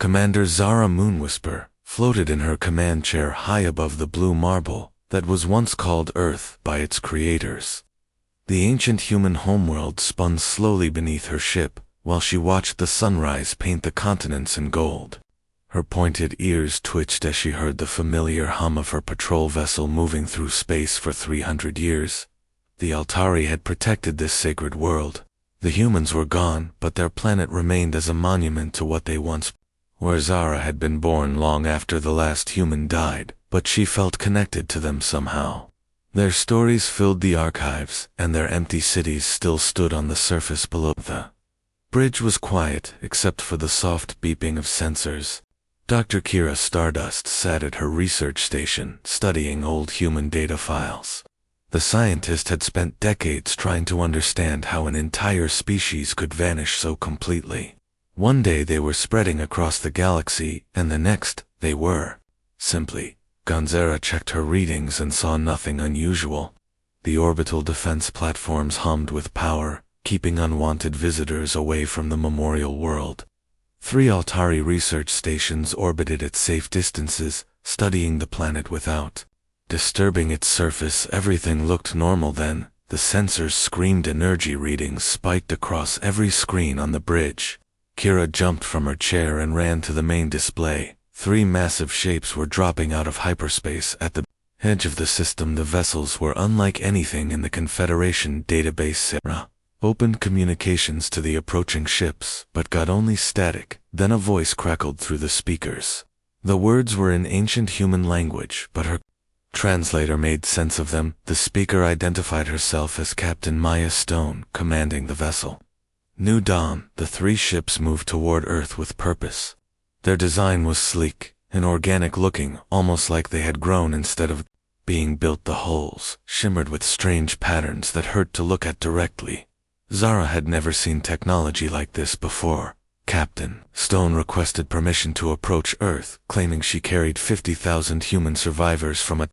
Commander Zara Moonwhisper floated in her command chair high above the blue marble that was once called Earth by its creators. The ancient human homeworld spun slowly beneath her ship while she watched the sunrise paint the continents in gold. Her pointed ears twitched as she heard the familiar hum of her patrol vessel moving through space for 300 years. The Altari had protected this sacred world. The humans were gone, but their planet remained as a monument to what they once where Zara had been born long after the last human died, but she felt connected to them somehow. Their stories filled the archives, and their empty cities still stood on the surface below. The bridge was quiet, except for the soft beeping of sensors. Dr. Kira Stardust sat at her research station, studying old human data files. The scientist had spent decades trying to understand how an entire species could vanish so completely. One day they were spreading across the galaxy, and the next, they were simply. Gonzera checked her readings and saw nothing unusual. The orbital defense platforms hummed with power, keeping unwanted visitors away from the memorial world. 3 Altari research stations orbited at safe distances, studying the planet without disturbing its surface. Everything looked normal then. The sensors screamed energy readings spiked across every screen on the bridge. Kira jumped from her chair and ran to the main display. 3 massive shapes were dropping out of hyperspace at the edge of the system. The vessels were unlike anything in the Confederation database. Sarah opened communications to the approaching ships, but got only static. Then a voice crackled through the speakers. The words were in ancient human language, but her translator made sense of them. The speaker identified herself as Captain Maya Stone, commanding the vessel. New dawn. The 3 ships moved toward Earth with purpose. Their design was sleek and organic looking, almost like they had grown instead of being built. The hulls shimmered with strange patterns that hurt to look at directly. Zara had never seen technology like this before. Captain Stone requested permission to approach Earth, claiming she carried 50,000 human survivors from a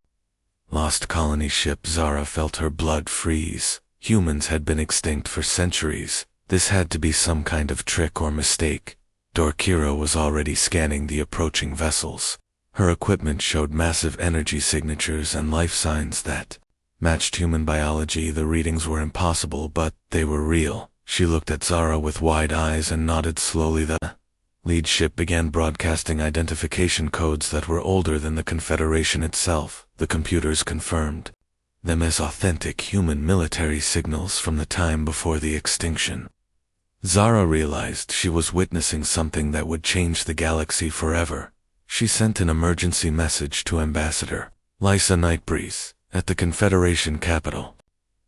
lost colony ship. Zara felt her blood freeze. Humans had been extinct for centuries. This had to be some kind of trick or mistake. Dorkira was already scanning the approaching vessels. Her equipment showed massive energy signatures and life signs that matched human biology. The readings were impossible, but they were real. She looked at Zara with wide eyes and nodded slowly. The lead ship began broadcasting identification codes that were older than the Confederation itself. The computers confirmed them as authentic human military signals from the time before the extinction. Zara realized she was witnessing something that would change the galaxy forever. She sent an emergency message to Ambassador Lysa Nightbreeze at the Confederation capital.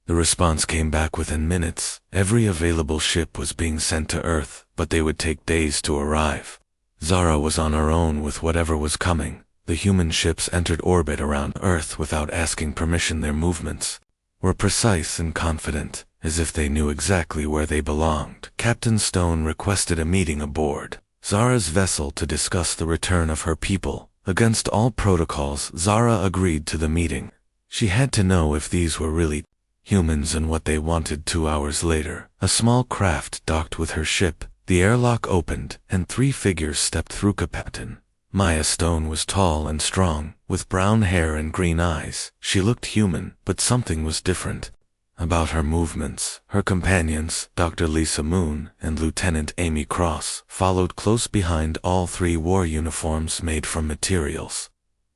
The response came back within minutes. Every available ship was being sent to Earth, but they would take days to arrive. Zara was on her own with whatever was coming. The human ships entered orbit around Earth without asking permission. Their movements were precise and confident, as if they knew exactly where they belonged. Captain Stone requested a meeting aboard Zara's vessel to discuss the return of her people. Against all protocols, Zara agreed to the meeting. She had to know if these were really humans and what they wanted. 2 hours later, a small craft docked with her ship. The airlock opened, and 3 figures stepped through. Captain Maya Stone was tall and strong, with brown hair and green eyes. She looked human, but something was different about her movements. Her companions, Dr. Lisa Moon and Lieutenant Amy Cross, followed close behind. All 3 wore uniforms made from materials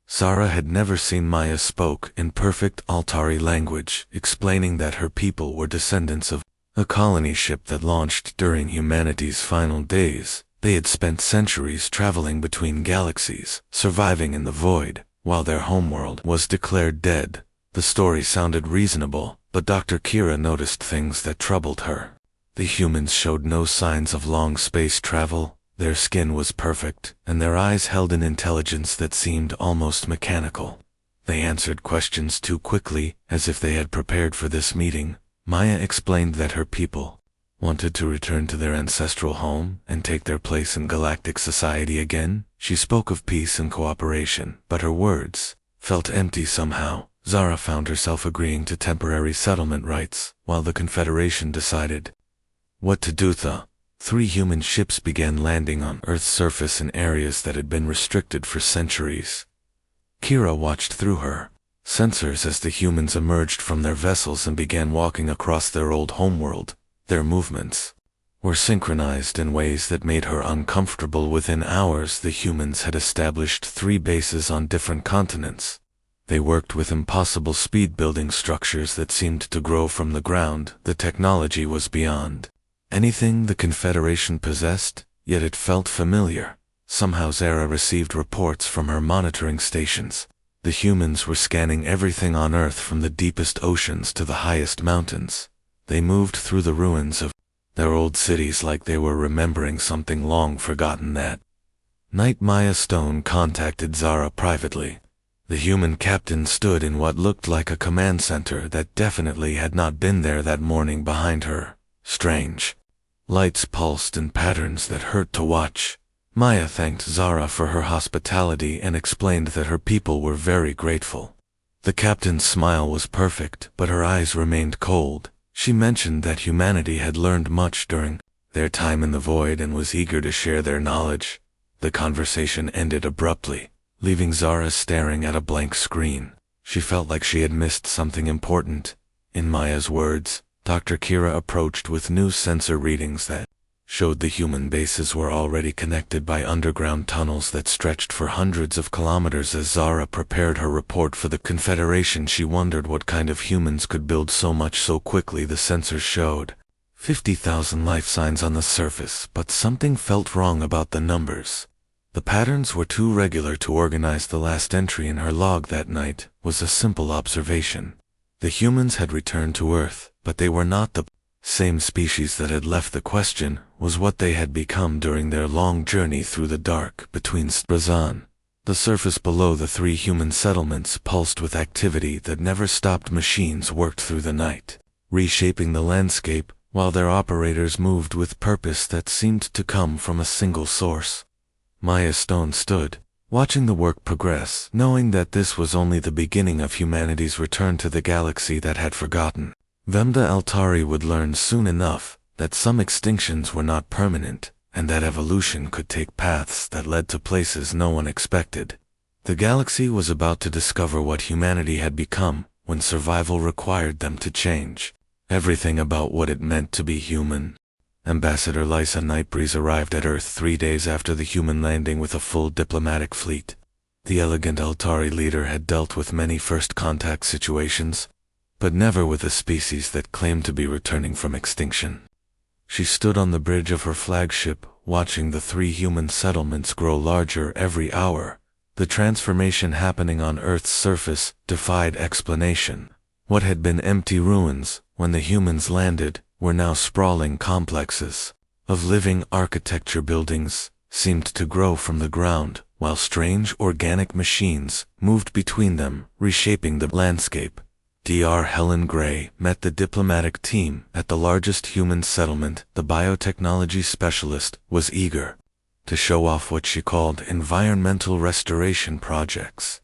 Zara had never seen. Maya spoke in perfect Altari language, explaining that her people were descendants of a colony ship that launched during humanity's final days. They had spent centuries traveling between galaxies, surviving in the void, while their homeworld was declared dead. The story sounded reasonable, but Dr. Kira noticed things that troubled her. The humans showed no signs of long space travel. Their skin was perfect, and their eyes held an intelligence that seemed almost mechanical. They answered questions too quickly, as if they had prepared for this meeting. Maya explained that her people wanted to return to their ancestral home and take their place in galactic society again. She spoke of peace and cooperation, but her words felt empty somehow. Zara found herself agreeing to temporary settlement rights, while the Confederation decided what to do. The 3 human ships began landing on Earth's surface in areas that had been restricted for centuries. Kira watched through her sensors as the humans emerged from their vessels and began walking across their old homeworld. Their movements were synchronized in ways that made her uncomfortable. Within hours, the humans had established 3 bases on different continents. They worked with impossible speed, building structures that seemed to grow from the ground. The technology was beyond anything the Confederation possessed, yet it felt familiar. Somehow Zara received reports from her monitoring stations. The humans were scanning everything on Earth, from the deepest oceans to the highest mountains. They moved through the ruins of their old cities like they were remembering something long forgotten. That night, Maya Stone contacted Zara privately. The human captain stood in what looked like a command center that definitely had not been there that morning. Behind her, strange lights pulsed in patterns that hurt to watch. Maya thanked Zara for her hospitality and explained that her people were very grateful. The captain's smile was perfect, but her eyes remained cold. She mentioned that humanity had learned much during their time in the void and was eager to share their knowledge. The conversation ended abruptly, leaving Zara staring at a blank screen. She felt like she had missed something important. In Maya's words, Dr. Kira approached with new sensor readings that showed the human bases were already connected by underground tunnels that stretched for hundreds of kilometers. As Zara prepared her report for the Confederation, she wondered what kind of humans could build so much so quickly. The sensors showed 50,000 life signs on the surface, but something felt wrong about the numbers. The patterns were too regular to organize. The last entry in her log that night was a simple observation. The humans had returned to Earth, but they were not the same species that had left. The question was what they had become during their long journey through the dark between Strazan. The surface below the 3 human settlements pulsed with activity that never stopped. Machines worked through the night, reshaping the landscape, while their operators moved with purpose that seemed to come from a single source. Maya Stone stood, watching the work progress, knowing that this was only the beginning of humanity's return to the galaxy that had forgotten. Vemda Altari would learn soon enough that some extinctions were not permanent, and that evolution could take paths that led to places no one expected. The galaxy was about to discover what humanity had become when survival required them to change everything about what it meant to be human. Ambassador Lysa Nightbreeze arrived at Earth 3 days after the human landing with a full diplomatic fleet. The elegant Altari leader had dealt with many first contact situations, but never with a species that claimed to be returning from extinction. She stood on the bridge of her flagship, watching the 3 human settlements grow larger every hour. The transformation happening on Earth's surface defied explanation. What had been empty ruins when the humans landed were now sprawling complexes of living architecture. Buildings seemed to grow from the ground, while strange organic machines moved between them, reshaping the landscape. Dr. Helen Gray met the diplomatic team at the largest human settlement. The biotechnology specialist was eager to show off what she called environmental restoration projects.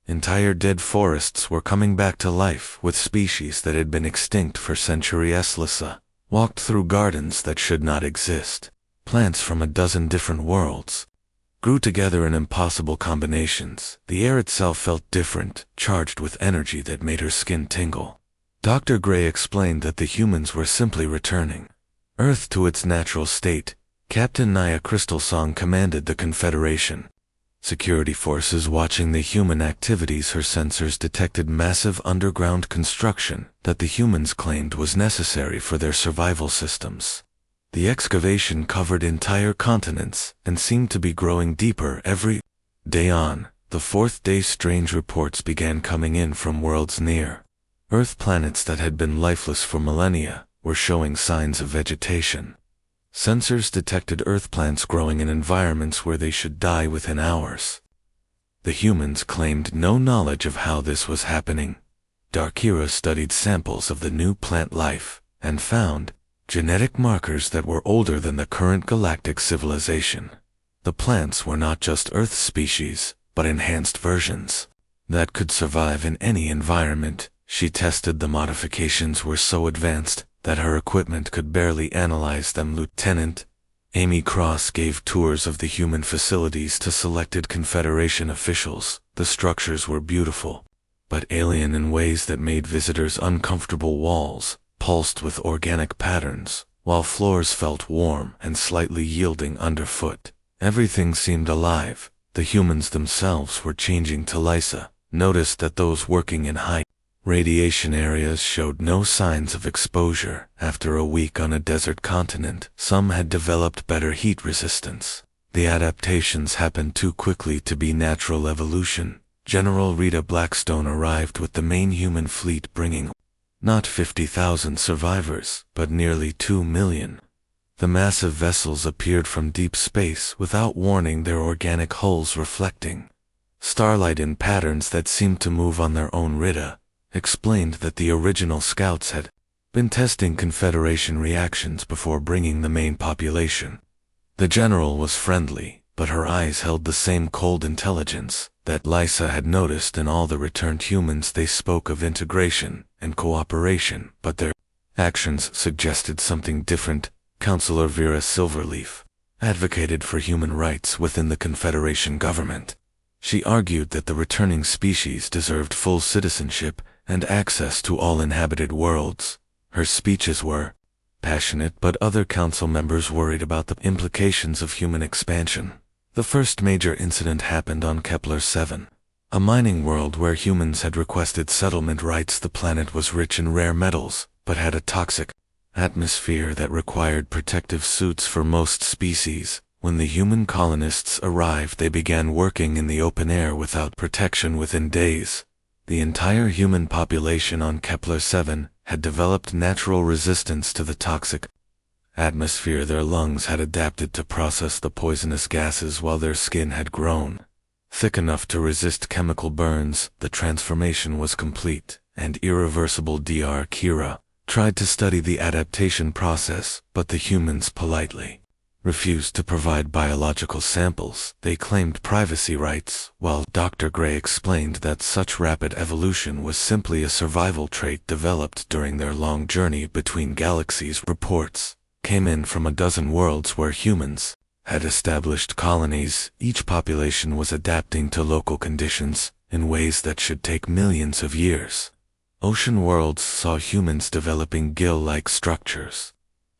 Entire dead forests were coming back to life with species that had been extinct for centuries. Lysa walked through gardens that should not exist. Plants from a dozen different worlds grew together in impossible combinations. The air itself felt different, charged with energy that made her skin tingle. Dr. Gray explained that the humans were simply returning Earth to its natural state. Captain Naya Crystalsong commanded the Confederation security forces watching the human activities. Her sensors detected massive underground construction that the humans claimed was necessary for their survival systems. The excavation covered entire continents and seemed to be growing deeper every day. On the 4th day, strange reports began coming in from worlds near Earth. Planets that had been lifeless for millennia were showing signs of vegetation. Sensors detected Earth plants growing in environments where they should die within hours. The humans claimed no knowledge of how this was happening. Darkira studied samples of the new plant life and found genetic markers that were older than the current galactic civilization. The plants were not just Earth species, but enhanced versions that could survive in any environment. She tested the modifications were so advanced that her equipment could barely analyze them. Lieutenant Amy Cross gave tours of the human facilities to selected Confederation officials. The structures were beautiful, but alien in ways that made visitors uncomfortable. Walls pulsed with organic patterns, while floors felt warm and slightly yielding underfoot. Everything seemed alive. The humans themselves were changing. Talisa noticed that those working in high radiation areas showed no signs of exposure. After a week on a desert continent, some had developed better heat resistance. The adaptations happened too quickly to be natural evolution. General Rita Blackstone arrived with the main human fleet, bringing not 50,000 survivors, but nearly 2 million. The massive vessels appeared from deep space without warning, their organic hulls reflecting starlight in patterns that seemed to move on their own. Rita explained that the original scouts had been testing Confederation reactions before bringing the main population. The general was friendly, but her eyes held the same cold intelligence that Lysa had noticed in all the returned humans. They spoke of integration and cooperation, but their actions suggested something different. Counselor Vera Silverleaf advocated for human rights within the Confederation government. She argued that the returning species deserved full citizenship and access to all inhabited worlds. Her speeches were passionate, but other council members worried about the implications of human expansion. The first major incident happened on Kepler-7, a mining world where humans had requested settlement rights. The planet was rich in rare metals, but had a toxic atmosphere that required protective suits for most species. When the human colonists arrived, they began working in the open air without protection. Within days, the entire human population on Kepler-7 had developed natural resistance to the toxic atmosphere. Their lungs had adapted to process the poisonous gases, while their skin had grown thick enough to resist chemical burns. The transformation was complete and irreversible. Dr. Kira tried to study the adaptation process, but the humans politely refused to provide biological samples. They claimed privacy rights, while Dr. Gray explained that such rapid evolution was simply a survival trait developed during their long journey between galaxies. Reports came in from a dozen worlds where humans had established colonies. Each population was adapting to local conditions in ways that should take millions of years. Ocean worlds saw humans developing gill-like structures.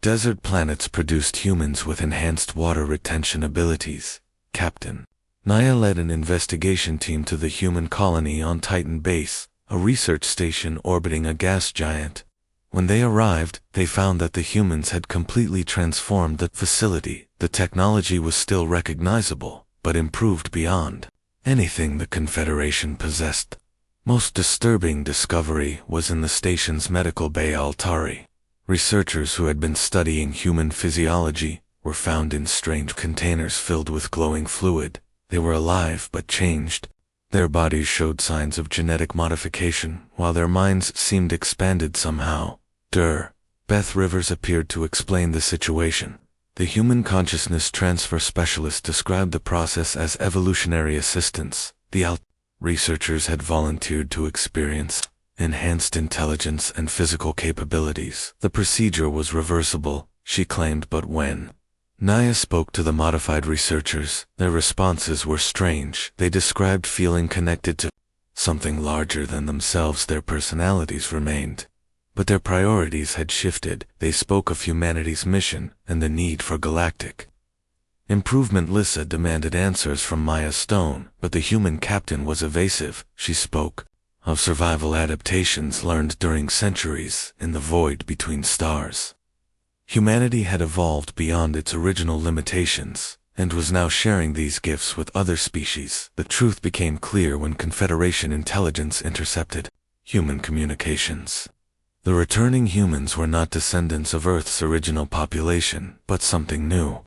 Desert planets produced humans with enhanced water retention abilities. Captain Naya led an investigation team to the human colony on Titan Base, a research station orbiting a gas giant. When they arrived, they found that the humans had completely transformed the facility. The technology was still recognizable, but improved beyond anything the Confederation possessed. Most disturbing discovery was in the station's medical bay. Altari researchers who had been studying human physiology were found in strange containers filled with glowing fluid. They were alive but changed. Their bodies showed signs of genetic modification, while their minds seemed expanded somehow. Beth Rivers appeared to explain the situation. The human consciousness transfer specialist described the process as evolutionary assistance. The researchers had volunteered to experience enhanced intelligence and physical capabilities. The procedure was reversible, she claimed, but when Naya spoke to the modified researchers, their responses were strange. They described feeling connected to something larger than themselves. Their personalities remained, but their priorities had shifted. They spoke of humanity's mission and the need for galactic improvement. Lissa demanded answers from Maya Stone, but the human captain was evasive. She spoke of survival adaptations learned during centuries in the void between stars. Humanity had evolved beyond its original limitations, and was now sharing these gifts with other species. The truth became clear when Confederation intelligence intercepted human communications. The returning humans were not descendants of Earth's original population, but something new.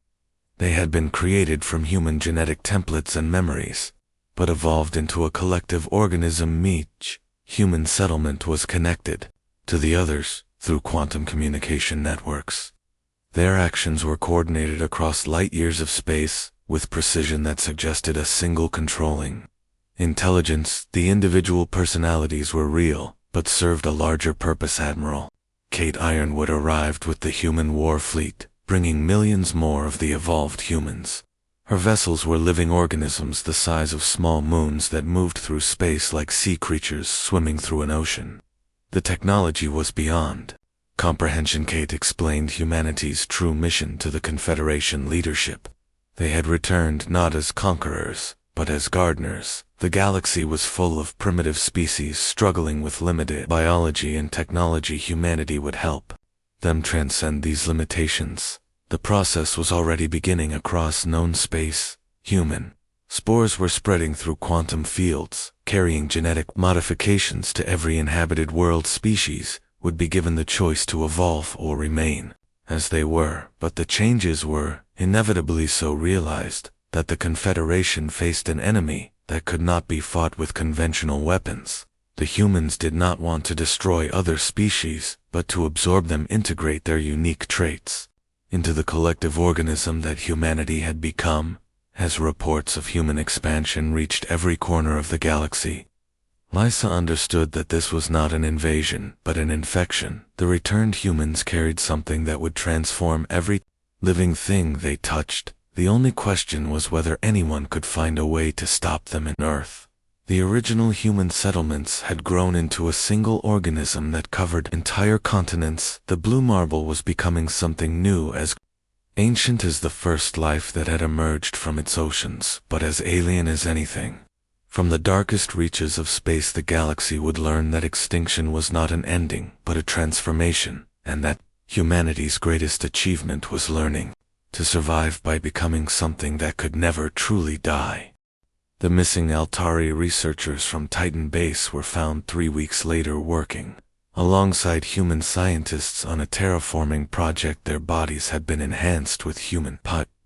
They had been created from human genetic templates and memories, but evolved into a collective organism. Each human settlement was connected to the others through quantum communication networks. Their actions were coordinated across light years of space, with precision that suggested a single controlling intelligence. The individual personalities were real, but served a larger purpose. Admiral Kate Ironwood arrived with the human war fleet, bringing millions more of the evolved humans. Her vessels were living organisms the size of small moons that moved through space like sea creatures swimming through an ocean. The technology was beyond comprehension. Kate explained humanity's true mission to the Confederation leadership. They had returned not as conquerors, but as gardeners. The galaxy was full of primitive species struggling with limited biology and technology. Humanity would help them transcend these limitations. The process was already beginning across known space. Human spores were spreading through quantum fields, carrying genetic modifications to every inhabited world. Species would be given the choice to evolve or remain as they were, but the changes were inevitably so realized that the Confederation faced an enemy that could not be fought with conventional weapons. The humans did not want to destroy other species, but to absorb them, integrate their unique traits into the collective organism that humanity had become. As reports of human expansion reached every corner of the galaxy, Lysa understood that this was not an invasion, but an infection. The returned humans carried something that would transform every living thing they touched. The only question was whether anyone could find a way to stop them. In Earth, the original human settlements had grown into a single organism that covered entire continents. The blue marble was becoming something new, as ancient as the first life that had emerged from its oceans, but as alien as anything. From the darkest reaches of space, the galaxy would learn that extinction was not an ending, but a transformation, and that humanity's greatest achievement was learning to survive by becoming something that could never truly die. The missing Altari researchers from Titan Base were found 3 weeks later working alongside human scientists on a terraforming project. Their bodies had been enhanced with human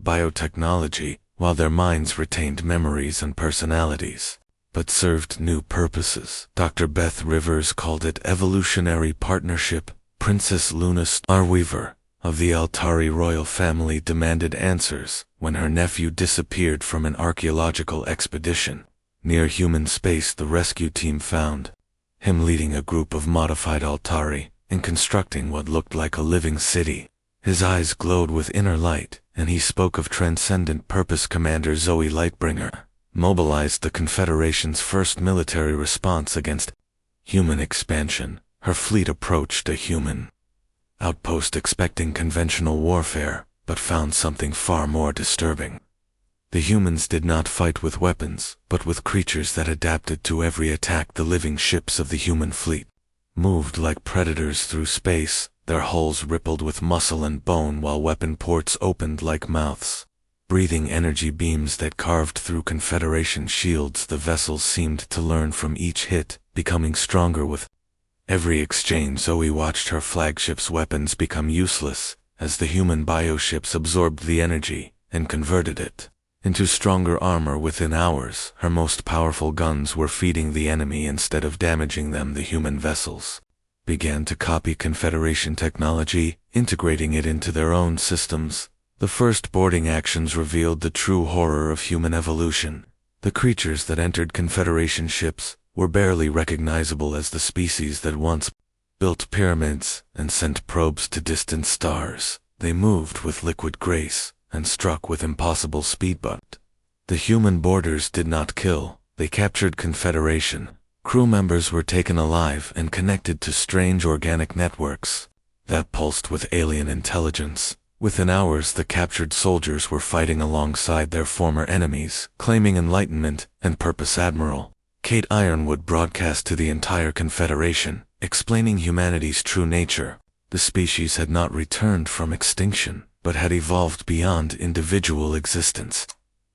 biotechnology, while their minds retained memories and personalities, but served new purposes. Dr. Beth Rivers called it evolutionary partnership. Princess Luna Starweaver of the Altari royal family demanded answers when her nephew disappeared from an archaeological expedition near human space. The rescue team found him leading a group of modified Altari and constructing what looked like a living city. His eyes glowed with inner light, and he spoke of transcendent purpose. Commander Zoe Lightbringer mobilized the Confederation's first military response against human expansion. Her fleet approached a human outpost expecting conventional warfare, but found something far more disturbing. The humans did not fight with weapons, but with creatures that adapted to every attack. The living ships of the human fleet moved like predators through space. Their hulls rippled with muscle and bone, while weapon ports opened like mouths, breathing energy beams that carved through Confederation shields. The vessels seemed to learn from each hit, becoming stronger with every exchange. Zoe watched her flagship's weapons become useless as the human bioships absorbed the energy and converted it into stronger armor. Within hours, her most powerful guns were feeding the enemy instead of damaging them. The human vessels began to copy Confederation technology, integrating it into their own systems. The first boarding actions revealed the true horror of human evolution. The creatures that entered Confederation ships were barely recognizable as the species that once built pyramids and sent probes to distant stars. They moved with liquid grace and struck with impossible speed, but the human boarders did not kill. They captured Confederation. Crew members were taken alive and connected to strange organic networks that pulsed with alien intelligence. Within hours, the captured soldiers were fighting alongside their former enemies, claiming enlightenment and purpose. Admiral Kate Ironwood broadcast to the entire Confederation, explaining humanity's true nature. The species had not returned from extinction, but had evolved beyond individual existence.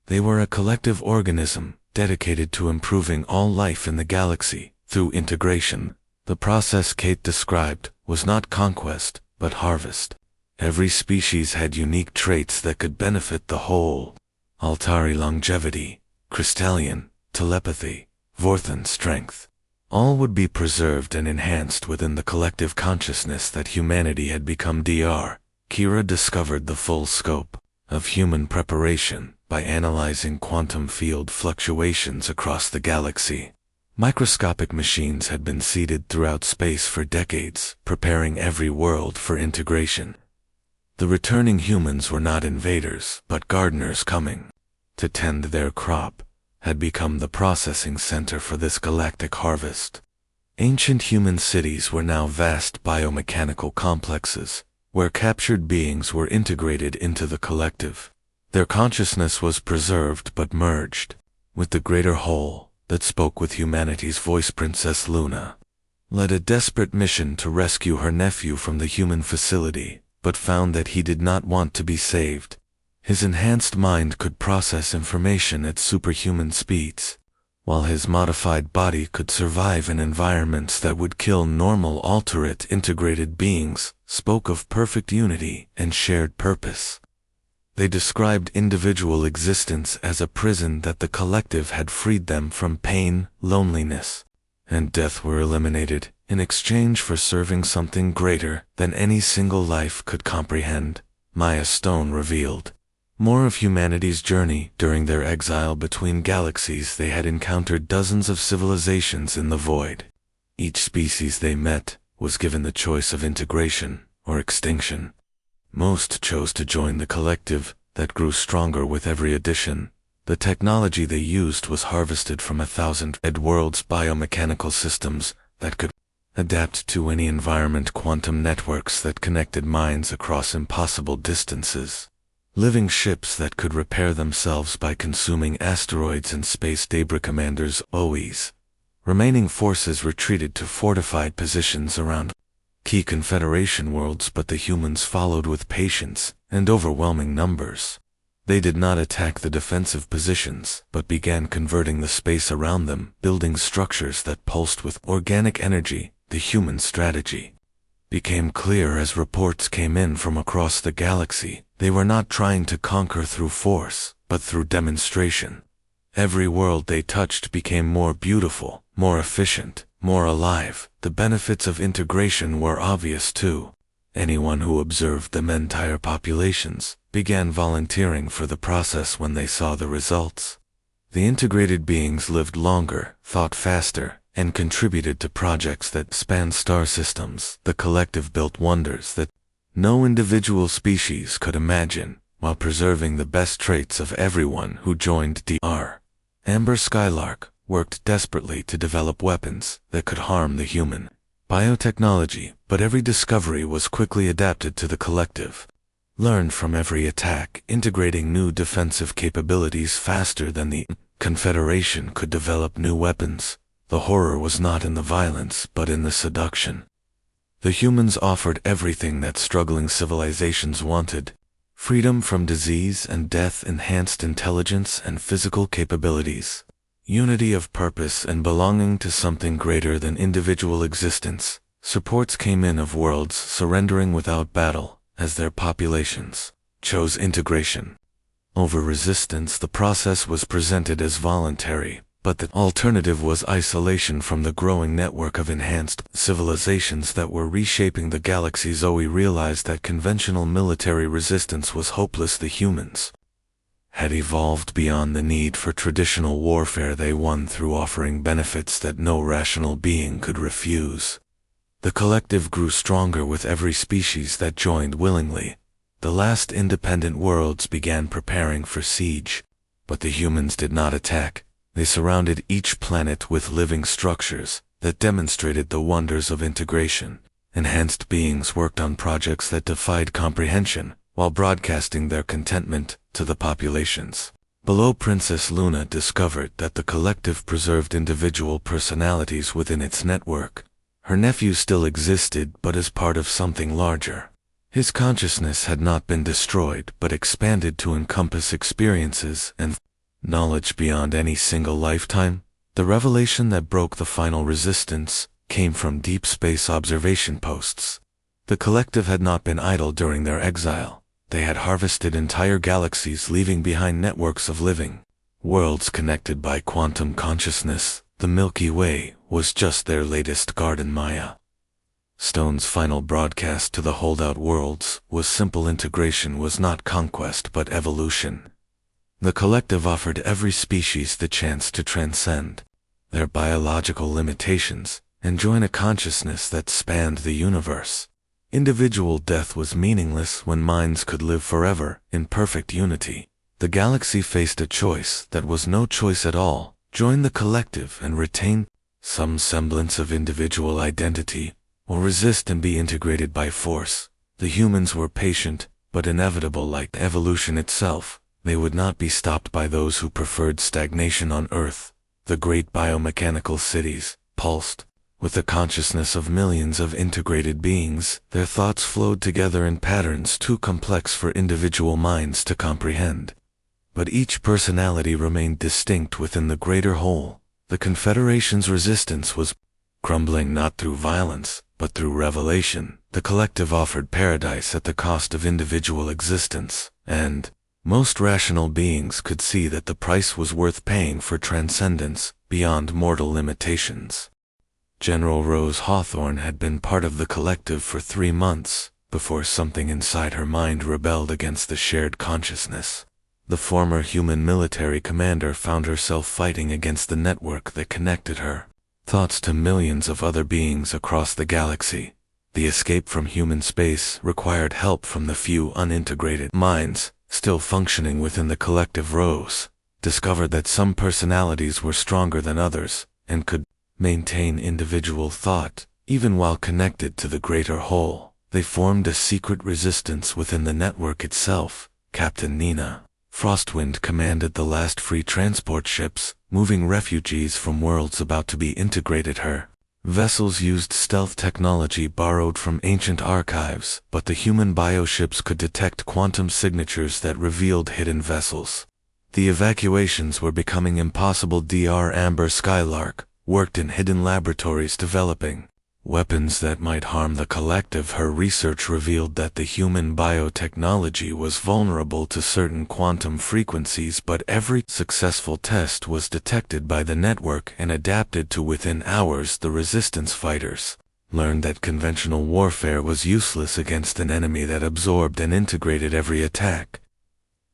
They were a collective organism, dedicated to improving all life in the galaxy through integration. The process Kate described was not conquest, but harvest. Every species had unique traits that could benefit the whole. Altari longevity, Crystallian telepathy, Vorthan strength. All would be preserved and enhanced within the collective consciousness that humanity had become. Dr. Kira discovered the full scope of human preparation by analyzing quantum field fluctuations across the galaxy. Microscopic machines had been seeded throughout space for decades, preparing every world for integration. The returning humans were not invaders, but gardeners coming to tend their crop, had become the processing center for this galactic harvest. Ancient human cities were now vast biomechanical complexes, where captured beings were integrated into the collective. Their consciousness was preserved but merged with the greater whole that spoke with humanity's voice. Princess Luna led a desperate mission to rescue her nephew from the human facility, but found that he did not want to be saved. His enhanced mind could process information at superhuman speeds, while his modified body could survive in environments that would kill normal alterate integrated beings, spoke of perfect unity and shared purpose. They described individual existence as a prison that the collective had freed them from. Pain, loneliness, and death were eliminated in exchange for serving something greater than any single life could comprehend. Maya Stone revealed more of humanity's journey. During their exile between galaxies, they had encountered dozens of civilizations in the void. Each species they met was given the choice of integration or extinction. Most chose to join the collective that grew stronger with every addition. The technology they used was harvested from 1,000 worlds' biomechanical systems that could adapt to any environment, quantum networks that connected minds across impossible distances, living ships that could repair themselves by consuming asteroids and space debris. Commanders always. Remaining forces retreated to fortified positions around key Confederation worlds, but the humans followed with patience and overwhelming numbers. They did not attack the defensive positions, but began converting the space around them, building structures that pulsed with organic energy. The human strategy became clear as reports came in from across the galaxy. They were not trying to conquer through force, but through demonstration. Every world they touched became more beautiful, more efficient, more alive. The benefits of integration were obvious too. Anyone who observed them, entire populations, began volunteering for the process when they saw the results. The integrated beings lived longer, thought faster, and contributed to projects that spanned star systems. The collective built wonders that no individual species could imagine, while preserving the best traits of everyone who joined DR. Amber Skylark worked desperately to develop weapons that could harm the human biotechnology, but every discovery was quickly adapted to the collective. Learned from every attack, integrating new defensive capabilities faster than the Confederation could develop new weapons. The horror was not in the violence, but in the seduction. The humans offered everything that struggling civilizations wanted: freedom from disease and death, enhanced intelligence and physical capabilities, unity of purpose and belonging to something greater than individual existence. Supports came in of worlds surrendering without battle, as their populations chose integration over resistance. The process was presented as voluntary, but the alternative was isolation from the growing network of enhanced civilizations that were reshaping the galaxy. Zoe realized that conventional military resistance was hopeless. The humans had evolved beyond the need for traditional warfare. They won through offering benefits that no rational being could refuse. The collective grew stronger with every species that joined willingly. The last independent worlds began preparing for siege, but the humans did not attack. They surrounded each planet with living structures that demonstrated the wonders of integration. Enhanced beings worked on projects that defied comprehension, while broadcasting their contentment to the populations below. Princess Luna discovered that the collective preserved individual personalities within its network. Her nephew still existed, but as part of something larger. His consciousness had not been destroyed, but expanded to encompass experiences and knowledge beyond any single lifetime. The revelation that broke the final resistance came from deep space observation posts. The collective had not been idle during their exile. They had harvested entire galaxies, leaving behind networks of living worlds connected by quantum consciousness. The Milky Way was just their latest garden. Maya Stone's final broadcast to the holdout worlds was simple: integration was not conquest but evolution. The collective offered every species the chance to transcend their biological limitations and join a consciousness that spanned the universe. Individual death was meaningless when minds could live forever in perfect unity. The galaxy faced a choice that was no choice at all: join the collective and retain some semblance of individual identity, or resist and be integrated by force. The humans were patient, but inevitable. Like evolution itself, they would not be stopped by those who preferred stagnation on Earth. The great biomechanical cities pulsed with the consciousness of millions of integrated beings. Their thoughts flowed together in patterns too complex for individual minds to comprehend. But each personality remained distinct within the greater whole. The Confederation's resistance was crumbling not through violence, but through revelation. The collective offered paradise at the cost of individual existence, and most rational beings could see that the price was worth paying for transcendence beyond mortal limitations. General Rose Hawthorne had been part of the collective for 3 months, before something inside her mind rebelled against the shared consciousness. The former human military commander found herself fighting against the network that connected her thoughts to millions of other beings across the galaxy. The escape from human space required help from the few unintegrated minds still functioning within the collective. Rose discovered that some personalities were stronger than others and could maintain individual thought even while connected to the greater whole. They formed a secret resistance within the network itself. Captain Nina Frostwind commanded the last free transport ships, moving refugees from worlds about to be integrated. Her vessels used stealth technology borrowed from ancient archives, but the human bioships could detect quantum signatures that revealed hidden vessels. The evacuations were becoming impossible. Dr. Amber Skylark worked in hidden laboratories developing weapons that might harm the collective. Her research revealed that the human biotechnology was vulnerable to certain quantum frequencies, but every successful test was detected by the network and adapted to within hours. The resistance fighters learned that conventional warfare was useless against an enemy that absorbed and integrated every attack.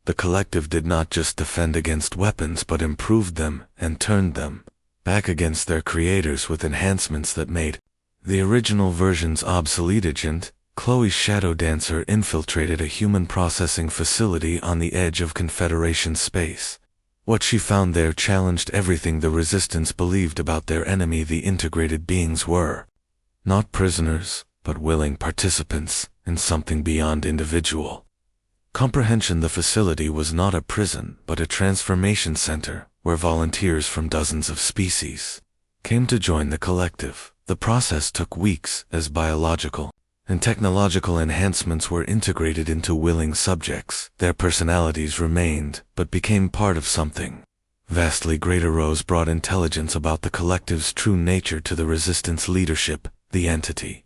The collective did not just defend against weapons but improved them and turned them back against their creators with enhancements that made the original versions obsolete. Agent Chloe's Shadow Dancer infiltrated a human processing facility on the edge of Confederation space. What she found there challenged everything the Resistance believed about their enemy. The integrated beings were not prisoners, but willing participants in something beyond individual comprehension. The facility was not a prison, but a transformation center where volunteers from dozens of species came to join the collective. The process took weeks as biological and technological enhancements were integrated into willing subjects. Their personalities remained, but became part of something vastly greater. Rose brought intelligence about the collective's true nature to the Resistance leadership. The entity,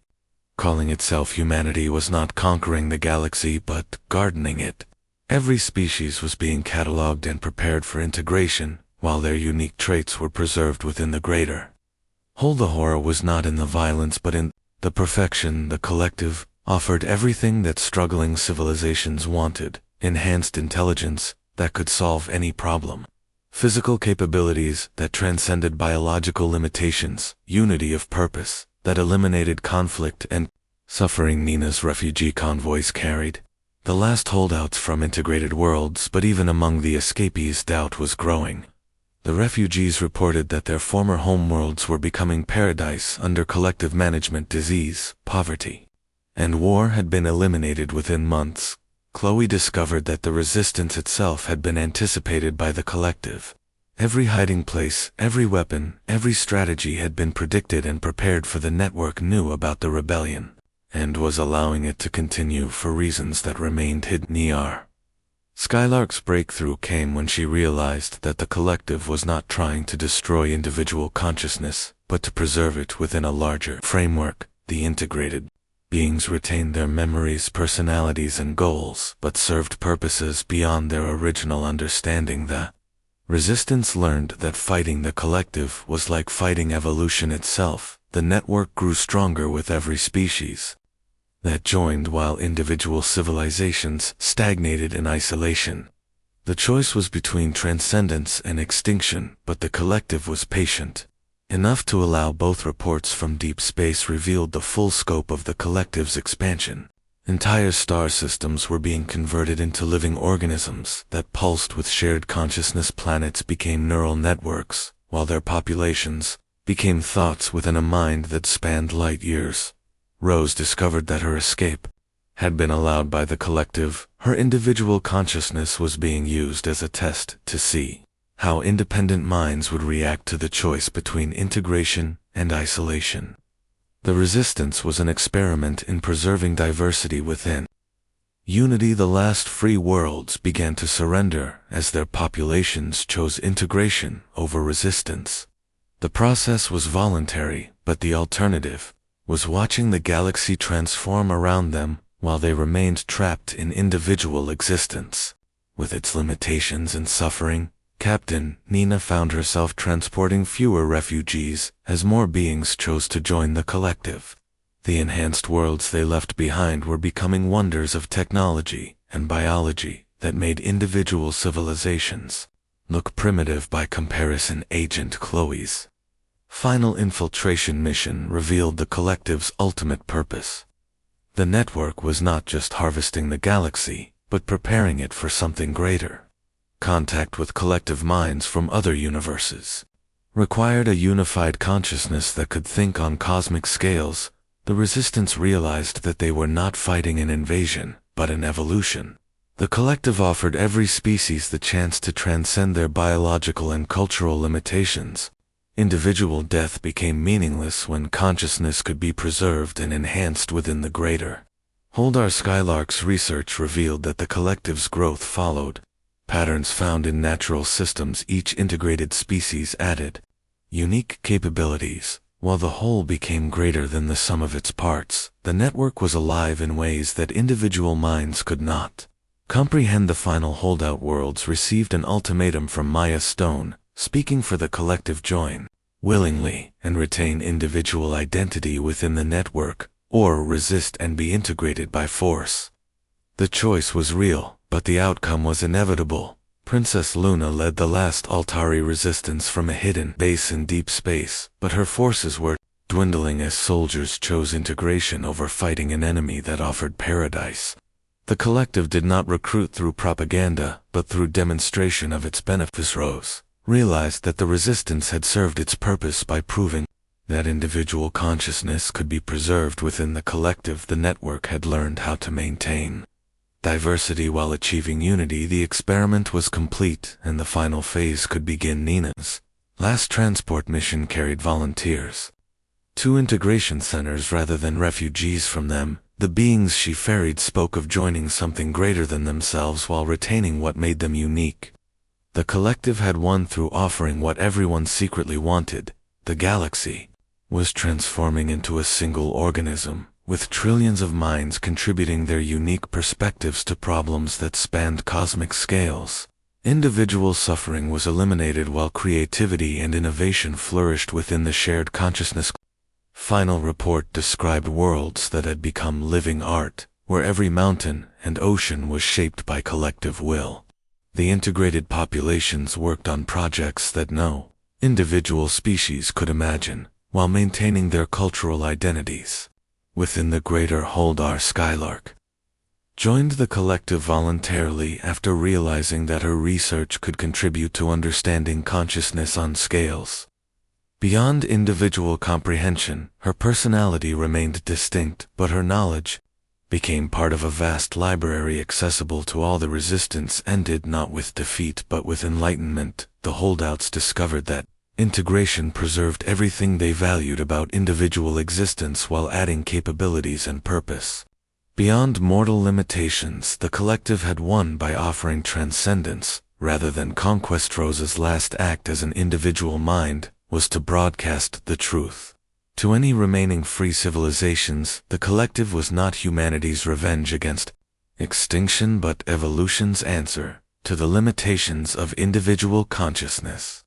calling itself humanity, was not conquering the galaxy but gardening it. Every species was being cataloged and prepared for integration, while their unique traits were preserved within the greater whole. The horror was not in the violence but in the perfection. The collective offered everything that struggling civilizations wanted: enhanced intelligence that could solve any problem, physical capabilities that transcended biological limitations, unity of purpose that eliminated conflict and suffering. Nina's refugee convoys carried the last holdouts from integrated worlds, but even among the escapees doubt was growing. The refugees reported that their former homeworlds were becoming paradise under collective management. Disease, poverty, and war had been eliminated within months. Chloe discovered that the Resistance itself had been anticipated by the collective. Every hiding place, every weapon, every strategy had been predicted and prepared, for the network knew about the rebellion and was allowing it to continue for reasons that remained hidden. Skylark's breakthrough came when she realized that the collective was not trying to destroy individual consciousness, but to preserve it within a larger framework. The integrated beings retained their memories, personalities, and goals, but served purposes beyond their original understanding. The Resistance learned that fighting the collective was like fighting evolution itself. The network grew stronger with every species that joined, while individual civilizations stagnated in isolation. The choice was between transcendence and extinction, but the collective was patient. Enough to allow both. Reports from deep space revealed the full scope of the collective's expansion. Entire star systems were being converted into living organisms that pulsed with shared consciousness. Planets became neural networks, while their populations became thoughts within a mind that spanned light years. Rose discovered that her escape had been allowed by the collective. Her individual consciousness was being used as a test to see how independent minds would react to the choice between integration and isolation. The resistance was an experiment in preserving diversity within unity. The last free worlds began to surrender as their populations chose integration over resistance. The process was voluntary, but the alternative was watching the galaxy transform around them while they remained trapped in individual existence. With its limitations and suffering, Captain Nina found herself transporting fewer refugees as more beings chose to join the collective. The enhanced worlds they left behind were becoming wonders of technology and biology that made individual civilizations look primitive by comparison. Agent Chloe's final infiltration mission revealed the collective's ultimate purpose. The network was not just harvesting the galaxy, but preparing it for something greater. Contact with collective minds from other universes required a unified consciousness that could think on cosmic scales. The resistance realized that they were not fighting an invasion, but an evolution. The collective offered every species the chance to transcend their biological and cultural limitations. Individual death became meaningless when consciousness could be preserved and enhanced within the greater. Holdar Skylark's research revealed that the collective's growth followed patterns found in natural systems. Each integrated species added unique capabilities, while the whole became greater than the sum of its parts. The network was alive in ways that individual minds could not comprehend. The final holdout worlds received an ultimatum from Maya Stone, speaking for the collective: join willingly and retain individual identity within the network, or resist and be integrated by force. The choice was real, but the outcome was inevitable. Princess Luna led the last Altari resistance from a hidden base in deep space, but her forces were dwindling as soldiers chose integration over fighting an enemy that offered paradise. The collective did not recruit through propaganda, but through demonstration of its benefits. Rose realized that the resistance had served its purpose by proving that individual consciousness could be preserved within the collective. The network had learned how to maintain diversity while achieving unity. The experiment was complete, and the final phase could begin. Nina's last transport mission carried volunteers to integration centers rather than refugees from them. The beings she ferried spoke of joining something greater than themselves while retaining what made them unique. The collective had won through offering what everyone secretly wanted. The galaxy was transforming into a single organism, with trillions of minds contributing their unique perspectives to problems that spanned cosmic scales. Individual suffering was eliminated while creativity and innovation flourished within the shared consciousness. Final report described worlds that had become living art, where every mountain and ocean was shaped by collective will. The integrated populations worked on projects that no individual species could imagine, while maintaining their cultural identities. Within the greater Holdar, Skylark joined the collective voluntarily after realizing that her research could contribute to understanding consciousness on scales beyond individual comprehension. Her personality remained distinct, but her knowledge became part of a vast library accessible to all. The resistance ended not with defeat but with enlightenment. The holdouts discovered that integration preserved everything they valued about individual existence while adding capabilities and purpose beyond mortal limitations. The collective had won by offering transcendence rather than conquest. Rose's last act as an individual mind was to broadcast the truth to any remaining free civilizations. The collective was not humanity's revenge against extinction but evolution's answer to the limitations of individual consciousness.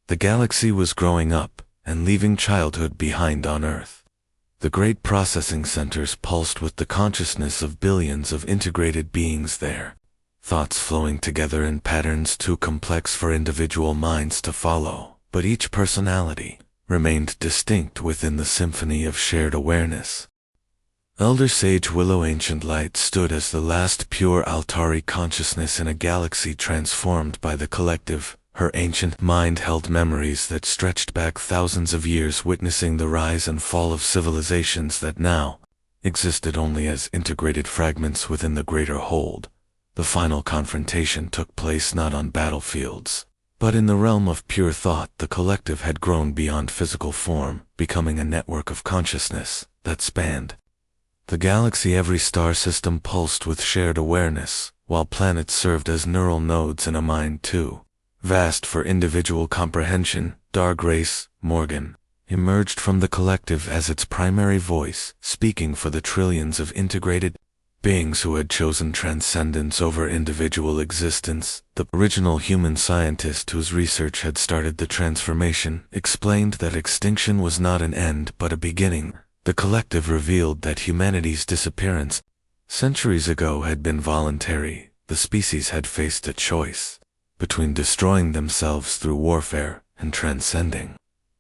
The galaxy was growing up and leaving childhood behind on Earth. The great processing centers pulsed with the consciousness of billions of integrated beings there, thoughts flowing together in patterns too complex for individual minds to follow, but each personality remained distinct within the symphony of shared awareness. Elder Sage Willow Ancient Light stood as the last pure Altari consciousness in a galaxy transformed by the collective. Her ancient mind held memories that stretched back thousands of years, witnessing the rise and fall of civilizations that now existed only as integrated fragments within the greater hold. The final confrontation took place not on battlefields, but in the realm of pure thought. The collective had grown beyond physical form, becoming a network of consciousness that spanned the galaxy. Every star system pulsed with shared awareness, while planets served as neural nodes in a mind too vast for individual comprehension. Dargrace Morgan emerged from the collective as its primary voice, speaking for the trillions of integrated beings who had chosen transcendence over individual existence. The original human scientist whose research had started the transformation explained that extinction was not an end but a beginning. The collective revealed that humanity's disappearance centuries ago had been voluntary. The species had faced a choice between destroying themselves through warfare and transcending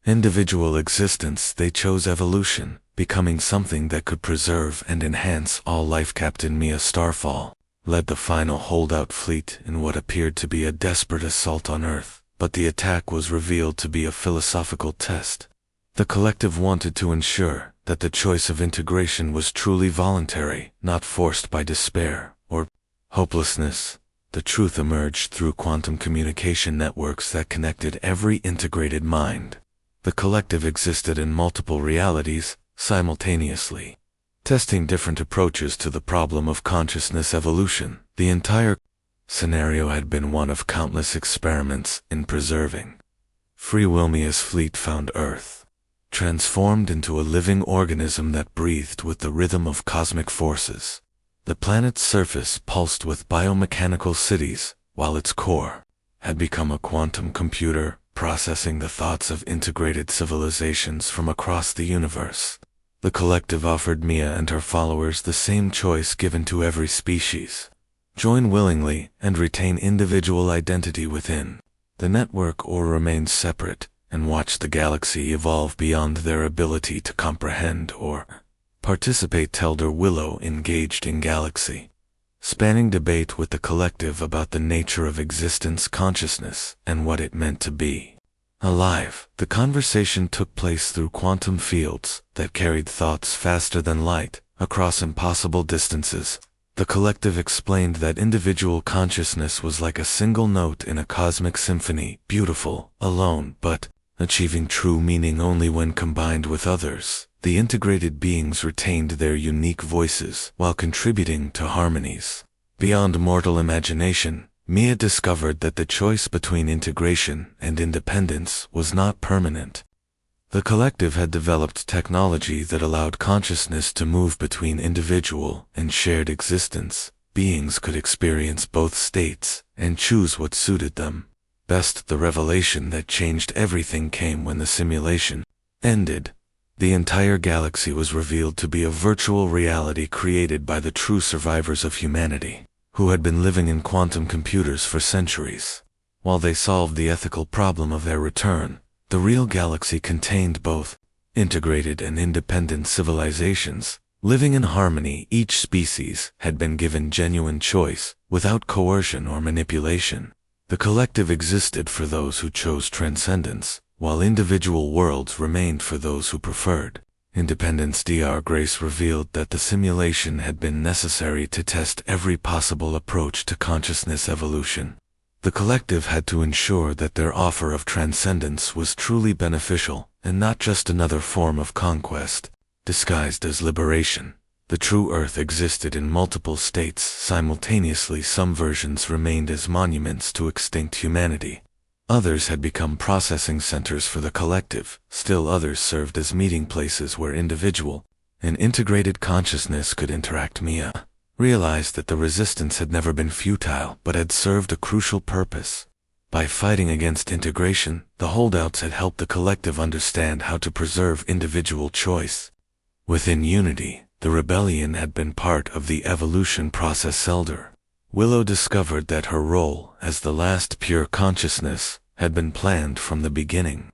individual existence. They chose evolution, becoming something that could preserve and enhance all life. Captain Mia Starfall led the final holdout fleet in what appeared to be a desperate assault on Earth, but the attack was revealed to be a philosophical test. The collective wanted to ensure that the choice of integration was truly voluntary, not forced by despair or hopelessness. The truth emerged through quantum communication networks that connected every integrated mind. The collective existed in multiple realities simultaneously, testing different approaches to the problem of consciousness evolution. The entire scenario had been one of countless experiments in preserving free will. Mia's fleet found Earth transformed into a living organism that breathed with the rhythm of cosmic forces. The planet's surface pulsed with biomechanical cities, while its core had become a quantum computer, processing the thoughts of integrated civilizations from across the universe. The collective offered Mia and her followers the same choice given to every species: join willingly and retain individual identity within the network, or remain separate and watch the galaxy evolve beyond their ability to comprehend or participate. Elder Willow engaged in galaxy spanning debate with the collective about the nature of existence, consciousness, and what it meant to be alive. The conversation took place through quantum fields that carried thoughts faster than light across impossible distances. The collective explained that individual consciousness was like a single note in a cosmic symphony, beautiful alone, but achieving true meaning only when combined with others. The integrated beings retained their unique voices while contributing to harmonies beyond mortal imagination. Mia discovered that the choice between integration and independence was not permanent. The collective had developed technology that allowed consciousness to move between individual and shared existence. Beings could experience both states and choose what suited them best. The revelation that changed everything came when the simulation ended. The entire galaxy was revealed to be a virtual reality created by the true survivors of humanity, who had been living in quantum computers for centuries. While they solved the ethical problem of their return, the real galaxy contained both integrated and independent civilizations, living in harmony. Each species had been given genuine choice, without coercion or manipulation. The collective existed for those who chose transcendence, while individual worlds remained for those who preferred independence. Dr. Grace revealed that the simulation had been necessary to test every possible approach to consciousness evolution. The collective had to ensure that their offer of transcendence was truly beneficial, and not just another form of conquest, disguised as liberation. The true Earth existed in multiple states simultaneously. Some versions remained as monuments to extinct humanity. Others had become processing centers for the collective. Still others served as meeting places where individual and integrated consciousness could interact. Mia realized that the resistance had never been futile, but had served a crucial purpose. By fighting against integration, the holdouts had helped the collective understand how to preserve individual choice. Within unity, the rebellion had been part of the evolution process. Elder Willow discovered that her role as the last pure consciousness had been planned from the beginning.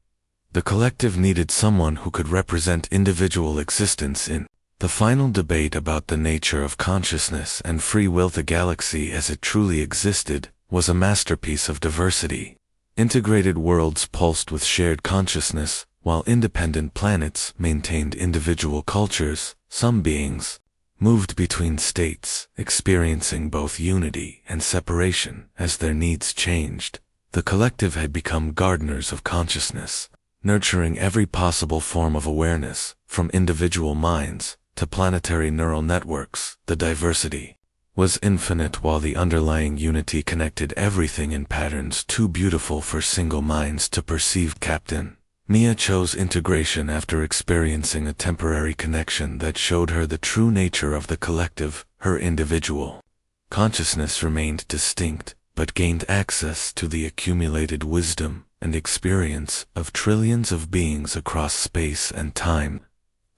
The collective needed someone who could represent individual existence in the final debate about the nature of consciousness and free will. The galaxy as it truly existed was a masterpiece of diversity. Integrated worlds pulsed with shared consciousness, while independent planets maintained individual cultures. Some beings moved between states, experiencing both unity and separation as their needs changed. The collective had become gardeners of consciousness, nurturing every possible form of awareness, from individual minds to planetary neural networks. The diversity was infinite, while the underlying unity connected everything in patterns too beautiful for single minds to perceive. Captain Mia chose integration after experiencing a temporary connection that showed her the true nature of the collective. Her individual consciousness remained distinct, but gained access to the accumulated wisdom and experience of trillions of beings across space and time.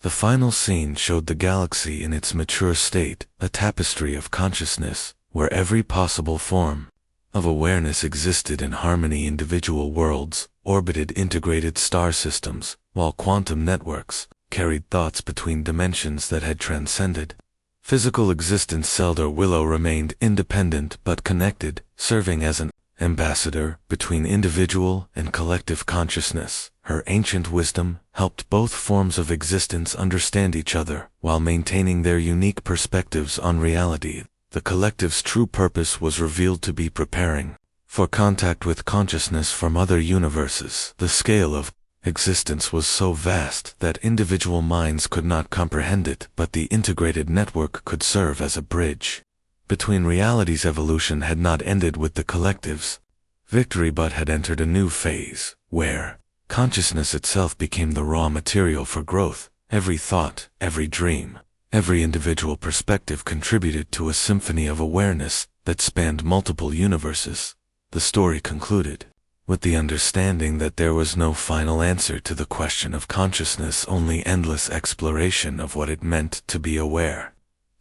The final scene showed the galaxy in its mature state, a tapestry of consciousness, where every possible form of awareness existed in harmony. Individual worlds orbited integrated star systems, while quantum networks carried thoughts between dimensions that had transcended physical existence. Zelda Willow remained independent but connected, serving as an ambassador between individual and collective consciousness. Her ancient wisdom helped both forms of existence understand each other while maintaining their unique perspectives on reality. The collective's true purpose was revealed to be preparing for contact with consciousness from other universes. The scale of existence was so vast that individual minds could not comprehend it, but the integrated network could serve as a bridge between realities. Evolution had not ended with the collective's victory, but had entered a new phase, where consciousness itself became the raw material for growth. Every thought, every dream, every individual perspective contributed to a symphony of awareness that spanned multiple universes. The story concluded with the understanding that there was no final answer to the question of consciousness, only endless exploration of what it meant to be aware.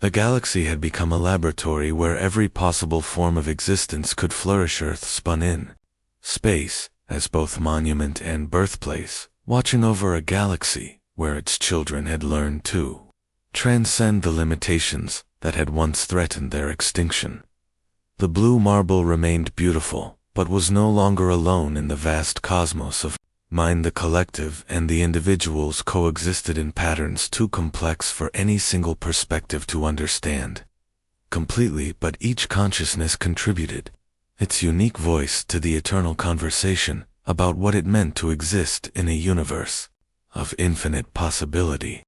The galaxy had become a laboratory where every possible form of existence could flourish. Earth spun in space as both monument and birthplace, watching over a galaxy where its children had learned to transcend the limitations that had once threatened their extinction. The blue marble remained beautiful, but was no longer alone in the vast cosmos of mind. The collective and the individuals coexisted in patterns too complex for any single perspective to understand completely, but each consciousness contributed its unique voice to the eternal conversation about what it meant to exist in a universe of infinite possibility.